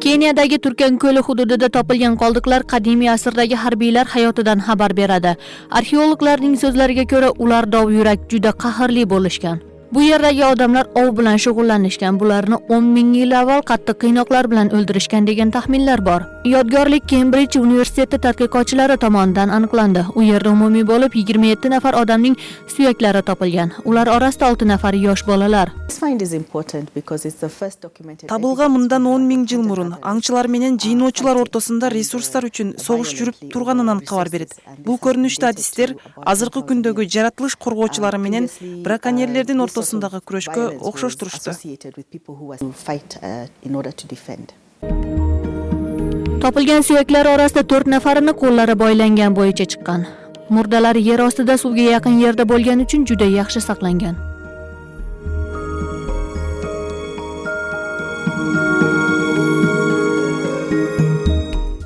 Keniyadagi Turkan ko'li hududida topilgan qoldiqlar qadimiy asrdagi harbiylar hayotidan xabar beradi. Arxeologlarning so'zlariga ko'ra, ular dovyurak juda qahrli bo'lishgan. Bu yerdagi odamlar ov bilan shug'ullanishgan. Bularni 10 ming yil avval qattiq qiynoqlar bilan o'ldirishgan degan taxminlar bor. Yodgorlik Kembridj universiteti tadqiqotchilari tomonidan aniqlandi. U yerda umumiy bo'lib 27 nafar odamning suyaklari topilgan. Ular orasida 6 nafari yosh bolalar. Табылган мындан 10 миң жыл мурун аңчылар менен жыйноочулар ортосунда ресурстар үчүн согуш жүрүп турганынан кабар берет. Бул көрүнүштүү адистер азыркы күндөгү жаратылыш коргоочулары менен браконьерлердин ортосундагы күрөшкө окшош турушту. Topilgan suyaklar orasida 4 nafarini qo'llari boylangan bo'yicha chiqqan. Murdalari yer ostida suvga yaqin yerda bo'lgani uchun juda yaxshi saqlangan.